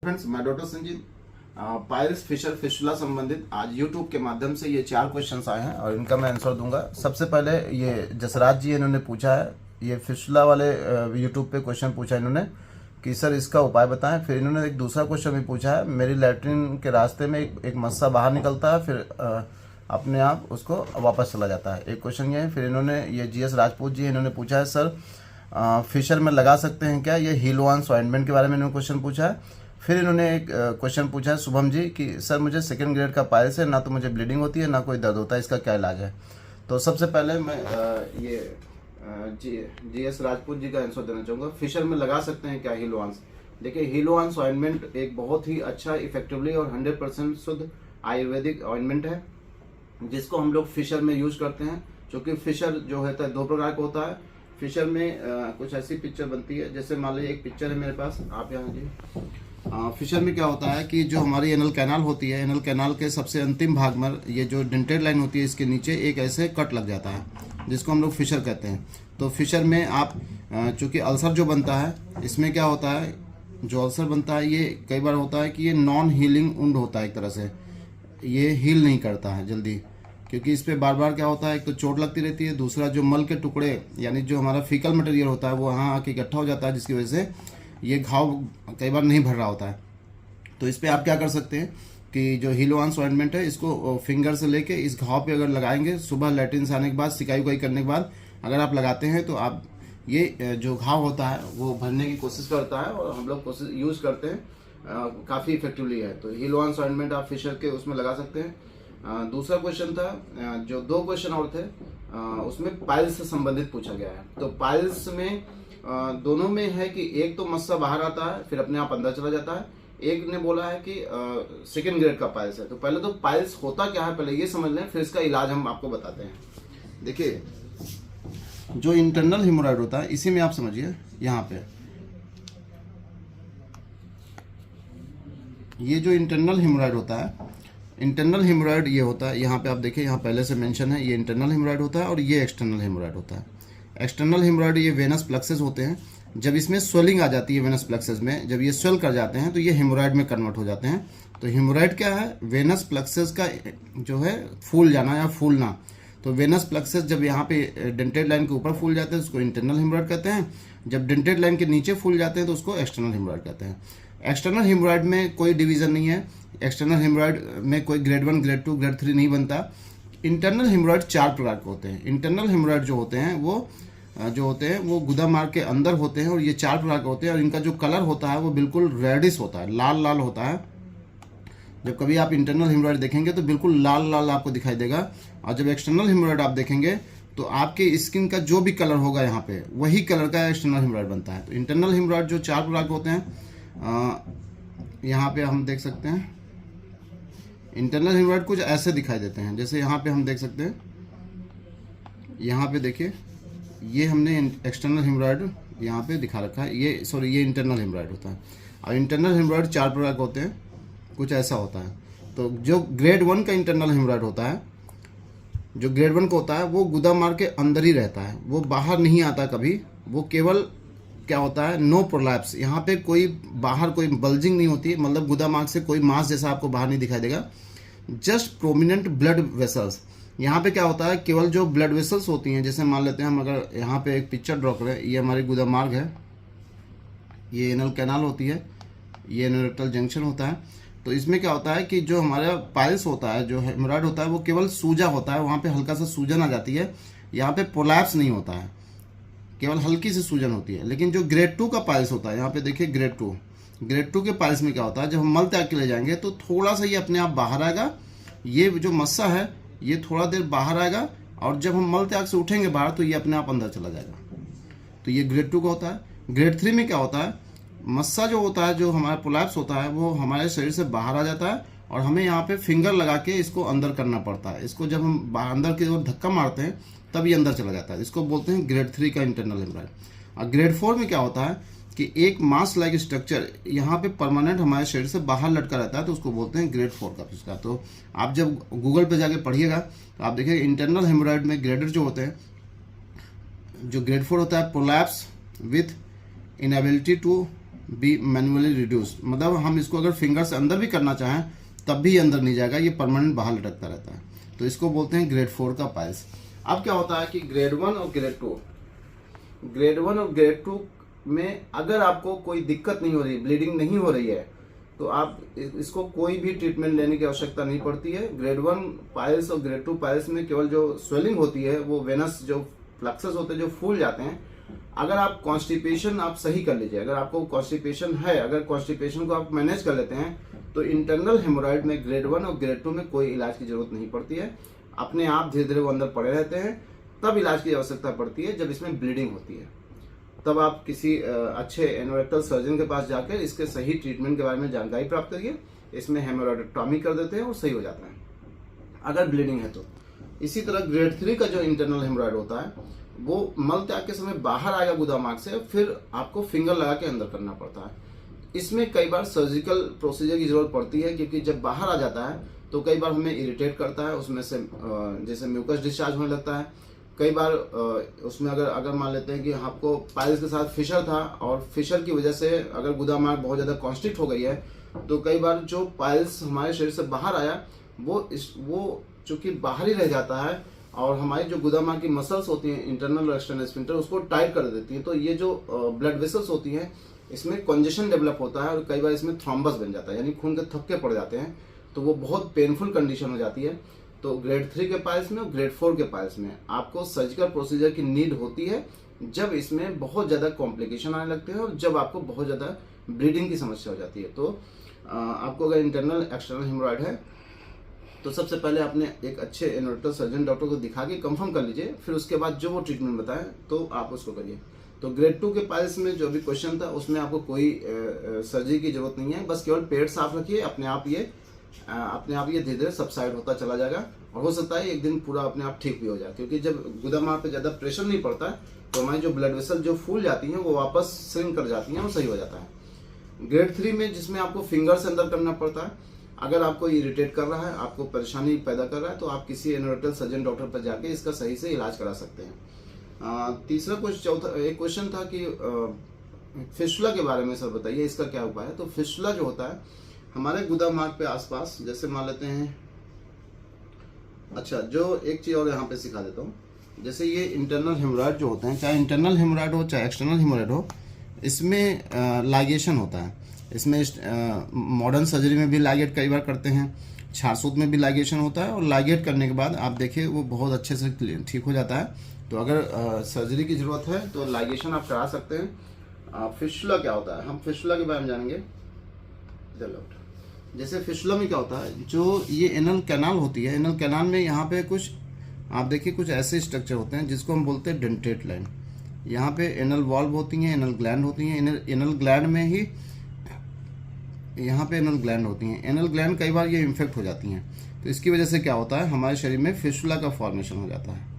Friends, मैं doctor Sanjeet piles fissure फिशुला संबंधित आज यूट्यूब के माध्यम से ये 4 क्वेश्चंस आए हैं और इनका मैं आंसर दूंगा। सबसे पहले ये जसराज जी इन्होंने पूछा है, ये फिशुला वाले यूट्यूब पे क्वेश्चन पूछा इन्होंने कि सर इसका उपाय बताएं। फिर इन्होंने एक दूसरा क्वेश्चन भी पूछा है, मेरी लैट्रिन के रास्ते में एक मस्सा बाहर निकलता है, फिर अपने आप उसको वापस चला जाता है। एक क्वेश्चन ये है। फिर इन्होंने ये GS राजपूत जी इन्होंने पूछा है, सर फिशर में लगा सकते हैं क्या? ये हीलोआंस ऑइंटमेंट के बारे में इन्होंने क्वेश्चन पूछा है। फिर इन्होंने एक क्वेश्चन पूछा है शुभम जी कि सर मुझे सेकंड ग्रेड का पाइल्स है, ना तो मुझे ब्लीडिंग होती है ना कोई दर्द होता है, इसका क्या इलाज है? तो सबसे पहले मैं ये GS राजपूत जी का आंसर देना चाहूँगा। फिशर में लगा सकते हैं क्या हीलोआंस? देखिए, हीलोआंस ऑइंटमेंट एक बहुत ही अच्छा, इफेक्टिवली और 100% शुद्ध आयुर्वेदिक ऑइंटमेंट है जिसको हम लोग फिशर में यूज करते हैं। क्योंकि फिशर जो होता है 2 प्रकार का होता है। फिशर में कुछ ऐसी पिक्चर बनती है, जैसे मान लीजिए एक पिक्चर है मेरे पास, आप यहाँ जी। फिशर में क्या होता है कि जो हमारी एनल कैनाल होती है, एनल कैनाल के सबसे अंतिम भाग में ये जो डेंटेड लाइन होती है, इसके नीचे एक ऐसे कट लग जाता है जिसको हम लोग फिशर कहते हैं। तो फिशर में आप चूँकि अल्सर जो बनता है, इसमें क्या होता है, जो अल्सर बनता है ये कई बार होता है कि ये नॉन हीलिंग वुंड होता है। एक तरह से ये हील नहीं करता है जल्दी, क्योंकि इस पर बार बार क्या होता है, एक तो चोट लगती रहती है, दूसरा जो मल के टुकड़े यानी जो हमारा फीकल मटेरियल होता है वो वहाँ आके इकट्ठा हो जाता है, जिसकी वजह से ये घाव कई बार नहीं भर रहा होता है। तो इस पर आप क्या कर सकते हैं कि जो हीलोआंस ऑइंटमेंट है, इसको फिंगर से लेके इस घाव पे अगर लगाएंगे, सुबह लैट्रिन से आने के बाद, सिकाई उकाई करने के बाद अगर आप लगाते हैं तो आप ये जो घाव होता है वो भरने की कोशिश करता है और हम लोग कोशिश यूज़ करते हैं, काफ़ी इफेक्टिवली है। तो हीलोआंस ऑइंटमेंट आप फिशर के उसमें लगा सकते हैं। दूसरा क्वेश्चन था, जो 2 क्वेश्चन और थे उसमें पाइल्स से संबंधित पूछा गया है। तो पाइल्स में दोनों में है कि एक तो मस्सा बाहर आता है फिर अपने आप अंदर चला जाता है, एक ने बोला है कि सेकेंड ग्रेड का पाइल्स है। तो पहले तो पाइल्स होता क्या है पहले ये समझ लें, फिर इसका इलाज हम आपको बताते हैं। देखिए, जो इंटरनल हिमोरॉइड होता है, इसी में आप समझिए, यहाँ पे ये जो इंटरनल हिमोरॉइड होता है, इंटरनल हिमोरॉइड ये होता है, यहाँ पे आप देखिए, यहाँ पहले से मेंशन है, ये इंटरनल हिमोरॉइड होता है और ये एक्सटर्नल हिमोरॉइड होता है। एक्सटर्नल हिमोरॉइड ये वेनस प्लक्सेस होते हैं। जब इसमें स्वेलिंग आ जाती है वेनस प्लक्सेस में, जब ये स्वेल कर जाते हैं तो ये हिमोरॉइड में कन्वर्ट हो जाते हैं। तो हिमोरॉइड क्या है? वेनस प्लक्सेस का जो है फूल जाना या फूलना। तो वेनस प्लक्सेस जब यहाँ पे डेंटेड लाइन के ऊपर फूल जाते हैं तो उसको इंटरनल हिमोरॉइड कहते हैं, जब डेंटेड लाइन के नीचे फूल जाते हैं तो उसको एक्सटर्नल हिमोरॉइड कहते हैं। एक्सटर्नल हिमोरॉइड में कोई डिवीजन नहीं है, एक्सटर्नल हिमोरॉइड में कोई ग्रेड 1, ग्रेड 2, ग्रेड 3 नहीं बनता। इंटरनल हिमोरॉइड 4 प्रकार के होते हैं। इंटरनल हिमोरॉइड जो होते हैं वो गुदा मार्ग के अंदर होते हैं और ये 4 प्रकार के होते हैं और इनका जो कलर होता है वो बिल्कुल रेडिश होता है, लाल लाल होता है। जब कभी आप इंटरनल हिमोरॉइड देखेंगे तो बिल्कुल लाल लाल आपको दिखाई देगा, और जब एक्सटर्नल हिमोरॉइड आप देखेंगे तो आपके स्किन का जो भी कलर होगा यहाँ पे, वही कलर का एक्सटर्नल हिमोरॉइड बनता है। तो इंटरनल हिमोरॉइड जो 4 प्रकार के होते हैं, यहाँ पे हम देख सकते हैं इंटरनल हिमोरॉइड कुछ ऐसे दिखाई देते हैं। जैसे यहाँ पे हम देख सकते हैं, यहाँ पे देखिए, ये हमने एक्सटर्नल हिमोरॉइड यहाँ पे दिखा रखा है, ये इंटरनल हिमोरॉइड होता है। और इंटरनल हिमोरॉइड 4 प्रकार के होते हैं, कुछ ऐसा होता है। तो जो ग्रेड 1 का इंटरनल हिमोरॉइड होता है, जो ग्रेड 1 का होता है, वो गुदा मार्ग के अंदर ही रहता है, वो बाहर नहीं आता कभी। वो केवल क्या होता है, नो प्रोलैप्स, यहाँ पे कोई बाहर कोई बल्जिंग नहीं होती, मतलब गुदा मार्ग से कोई मास जैसा आपको बाहर नहीं दिखाई देगा, जस्ट प्रोमिनेंट ब्लड वेसल्स। यहाँ पे क्या होता है, केवल जो ब्लड वेसल्स होती हैं, जैसे मान लेते हैं हम, अगर यहाँ पे एक पिक्चर ड्रॉ करें, ये हमारी गुदा मार्ग है, ये एनल कैनाल होती है, ये एनोरेक्टल जंक्शन होता है। तो इसमें क्या होता है कि जो हमारा पाइल्स होता है, जो हेमोरॉइड होता है, वो केवल सूजा होता है, वहाँ पे हल्का सा सूजन आ जाती है, यहाँ पे प्रोलैप्स नहीं होता है, केवल हल्की सी सूजन होती है। लेकिन जो ग्रेड 2 का पाइल्स होता है, यहाँ पे देखिए ग्रेड 2 के पाइल्स में क्या होता है, जब हम मल त्याग के ले जाएंगे तो थोड़ा सा ये अपने आप बाहर आएगा, ये जो मस्सा है ये थोड़ा देर बाहर आएगा, और जब हम मल त्याग से उठेंगे बाहर तो ये अपने आप अंदर चला जाएगा। तो ये ग्रेड 2 का होता है। ग्रेड 3 में क्या होता है, मस्सा जो होता है, जो हमारा प्रोलैप्स होता है, वो हमारे शरीर से बाहर आ जाता है और हमें यहाँ पे फिंगर लगा के इसको अंदर करना पड़ता है। इसको जब हम अंदर की ओर धक्का मारते हैं तब ये अंदर चला जाता है। इसको बोलते हैं ग्रेड 3 का इंटरनल हिमोरॉइड। और ग्रेड 4 में क्या होता है कि एक मास लाइक स्ट्रक्चर यहाँ पे परमानेंट हमारे शरीर से बाहर लटका रहता है, तो उसको बोलते हैं ग्रेड 4 का फिशर। तो आप जब गूगल पे जाके पढ़िएगा तो आप देखिए इंटरनल हिमोरॉइड में ग्रेडेड जो होते हैं, जो ग्रेड 4 होता है, prolapse with inability to be manually reduce, मतलब हम इसको अगर फिंगर से अंदर भी करना चाहें तब भी अंदर नहीं जाएगा, ये परमानेंट बाहर लटकता रहता है। तो इसको बोलते हैं ग्रेड 4 का पाइल्स। अब क्या होता है कि ग्रेड 1 और ग्रेड 2 में अगर आपको कोई दिक्कत नहीं हो रही, ब्लीडिंग नहीं हो रही है, तो आप इसको कोई भी ट्रीटमेंट लेने की आवश्यकता नहीं पड़ती है। ग्रेड 1 पाइल्स और ग्रेड 2 पाइल्स में केवल जो स्वेलिंग होती है, वो वेनस जो फ्लक्सेस होते हैं जो फूल जाते हैं। अगर आप कॉन्स्टिपेशन आप सही कर लीजिए, अगर आपको कॉन्स्टिपेशन है, अगर कॉन्स्टिपेशन को आप मैनेज कर लेते हैं, तो इंटरनल हेमोरॉइड में ग्रेड 1 और ग्रेड 2 में कोई इलाज की जरूरत नहीं पड़ती है। अपने आप धीरे धीरे वो अंदर पड़े रहते हैं। तब इलाज की आवश्यकता पड़ती है जब इसमें ब्लीडिंग होती है, तब आप किसी अच्छे एनोरेक्टल सर्जन के पास जाकर इसके सही ट्रीटमेंट के बारे में जानकारी प्राप्त करिए। इसमें हेमोरॉइडेक्टोमी कर देते हैं और सही हो जाता है अगर ब्लीडिंग है तो। इसी तरह ग्रेड 3 का जो इंटरनल हेमोरॉइड होता है, वो मल त्याग के समय बाहर आएगा गुदामार्ग से, फिर आपको फिंगर लगा के अंदर करना पड़ता है। इसमें कई बार सर्जिकल प्रोसीजर की जरूरत पड़ती है, क्योंकि जब बाहर आ जाता है तो कई बार हमें इरिटेट करता है, उसमें से जैसे म्यूकस डिस्चार्ज होने लगता है। कई बार उसमें अगर मान लेते हैं कि आपको पाइल्स के साथ फिशर था, और फिशर की वजह से अगर गुदामार्ग बहुत ज़्यादा कॉन्स्ट्रिक्ट हो गई है, तो कई बार जो पाइल्स हमारे शरीर से बाहर आया वो चूंकि बाहर ही रह जाता है, और हमारी जो गुदामार्ग की मसल्स होती हैं, इंटरनल और एक्सटर्नल स्फिंक्टर, उसको टाइट कर देती है। तो ये जो ब्लड वेसल्स होती हैं, इसमें कंजेशन डेवलप होता है, और कई बार इसमें थ्रोम्बस बन जाता है, यानी खून के थक्के पड़ जाते हैं। तो वो बहुत पेनफुल कंडीशन हो जाती है। तो ग्रेड 3 के पाइल्स में और ग्रेड 4 के पाइल्स में आपको सर्जिकल प्रोसीजर की नीड होती है, जब इसमें बहुत ज़्यादा कॉम्प्लिकेशन आने लगते हैं और जब आपको बहुत ज़्यादा ब्लीडिंग की समस्या हो जाती है। तो आपको अगर इंटरनल एक्सटर्नल हेमोरॉइड है, तो सबसे पहले आपने एक अच्छे एनोरेक्टल सर्जन डॉक्टर को दिखा के कंफर्म कर लीजिए, फिर उसके बाद जो वो ट्रीटमेंट बताए तो आप उसको करिए। तो ग्रेड 2 के पाइल्स में जो भी क्वेश्चन था, उसमें आपको कोई सर्जरी की जरूरत नहीं है, बस केवल पेट साफ रखिए, अपने आप ये धीरे धीरे सबसाइड होता चला जाएगा, और हो सकता है एक दिन पूरा अपने आप ठीक भी हो जाए, क्योंकि जब गुदामार्ग पे ज़्यादा प्रेशर नहीं पड़ता है, तो हमारी जो ब्लड वेसल जो फूल जाती हैं, वो वापस श्रिंक कर जाती हैं और सही हो जाता है। ग्रेड 3 में जिसमें आपको फिंगर से अंदर करना पड़ता है, अगर आपको इरिटेट कर रहा है, आपको परेशानी पैदा कर रहा है, तो आप किसी एनोरेक्टल सर्जन डॉक्टर पर जाके इसका सही से इलाज करा सकते हैं। तीसरा एक क्वेश्चन था कि फिस्टुला के बारे में सर बताइए, इसका क्या उपाय है। तो फिस्टुला जो होता है हमारे गुदामार्ग पे आसपास, जैसे मान लेते हैं, अच्छा जो एक चीज़ और यहाँ पे सिखा देता हूँ, जैसे ये इंटरनल हेमोरॉइड जो होते हैं, चाहे इंटरनल हेमोरॉइड हो चाहे एक्सटर्नल हेमोरॉइड हो, इसमें लाइगेशन होता है। इसमें मॉडर्न सर्जरी में भी लाइगेट कई बार करते हैं, छारसूत में भी लाइगेशन होता है, और लाइगेट करने के बाद आप देखिए वो बहुत अच्छे से ठीक हो जाता है। तो अगर सर्जरी की ज़रूरत है तो लाइगेशन आप करा सकते हैं। फिस्टुला क्या होता है, हम फिस्टुला के बारे में जानेंगे। जैसे फिस्टुला में क्या होता है, जो ये एनल कैनाल होती है, एनल कैनाल में यहाँ पे कुछ आप देखिए कुछ ऐसे स्ट्रक्चर होते हैं जिसको हम बोलते हैं डेंटेट लाइन। यहाँ पे एनल वॉल्व होती हैं, एनल ग्लैंड होती हैं, एनल ग्लैंड में ही यहाँ पे एनल ग्लैंड होती हैं। एनल ग्लैंड कई बार ये इन्फेक्ट हो जाती हैं, तो इसकी वजह से क्या होता है, हमारे शरीर में फिस्टुला का फॉर्मेशन हो जाता है।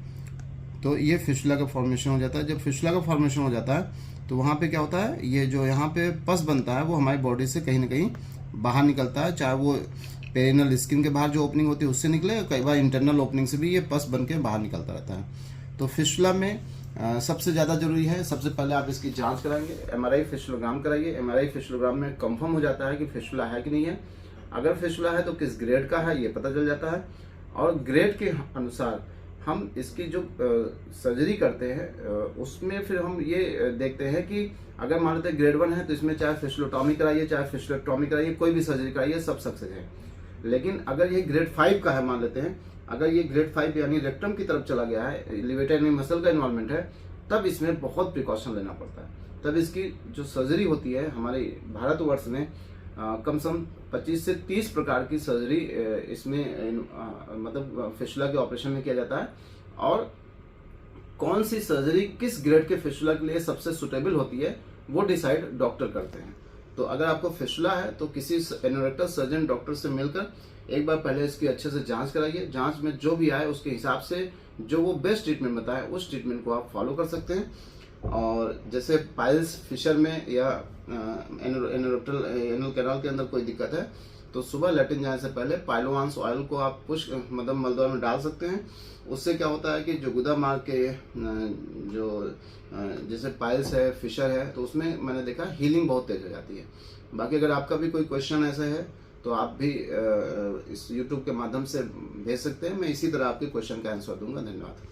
तो ये फिस्टुला का फॉर्मेशन हो जाता है। जब फिस्टुला का फॉर्मेशन हो जाता है, तो वहाँ पे क्या होता है, ये जो यहाँ पे पस बनता है, वो हमारी बॉडी से कहीं ना कहीं बाहर निकलता है, चाहे वो पेरिनल स्किन के बाहर जो ओपनिंग होती है उससे निकले, कई बार इंटरनल ओपनिंग से भी ये पस बन के बाहर निकलता रहता है। तो फिस्टुला में सबसे ज़्यादा जरूरी है, सबसे पहले आप इसकी जांच कराएंगे, एमआरआई फिस्टुलोग्राम कराइए। एमआरआई फिस्टुलोग्राम में कंफर्म हो जाता है कि फिस्टुला है कि नहीं है। अगर फिस्टुला है तो किस ग्रेड का है ये पता चल जाता है, और ग्रेड के अनुसार हम इसकी जो सर्जरी करते हैं उसमें फिर हम ये देखते हैं कि अगर मान लेते हैं ग्रेड 1 है, तो इसमें चाहे फिस्टुलोटॉमी कराइए चाहे फिस्टुलेक्टॉमी कराइए, कोई भी सर्जरी कराइए, सब सक्सेस है। लेकिन अगर ये ग्रेड 5 का है, मान लेते हैं अगर ये ग्रेड 5 यानी रेक्टम की तरफ चला गया है, लिवेटर में मसल का इन्वॉल्वमेंट है, तब इसमें बहुत प्रिकॉशन लेना पड़ता है। तब इसकी जो सर्जरी होती है हमारे भारतवर्ष में कम से कम 25 से 30 प्रकार की सर्जरी इसमें मतलब फिस्टुला के ऑपरेशन में किया जाता है, और कौन सी सर्जरी किस ग्रेड के फिस्टुला के लिए सबसे सुटेबल होती है वो डिसाइड डॉक्टर करते हैं। तो अगर आपको फिस्टुला है तो किसी एनोरेक्टल सर्जन डॉक्टर से मिलकर एक बार पहले इसकी अच्छे से जांच कराइए। जांच में जो भी आए उसके हिसाब से जो वो बेस्ट ट्रीटमेंट बताए उस ट्रीटमेंट को आप फॉलो कर सकते हैं। और जैसे पाइल्स फिशर में या एनल कैनाल के अंदर कोई दिक्कत है तो सुबह लैट्रिन जाने से पहले पाइलोवांस ऑयल को आप पुश मतलब मलद्वार में डाल सकते हैं। उससे क्या होता है कि जो गुदा मार्ग के जो जैसे पाइल्स है, फिशर है, तो उसमें मैंने देखा हीलिंग बहुत तेज हो जाती है। बाकी अगर आपका भी कोई क्वेश्चन ऐसा है तो आप भी इस YouTube के माध्यम से भेज सकते हैं, मैं इसी तरह आपके क्वेश्चन का आंसर दूंगा। धन्यवाद।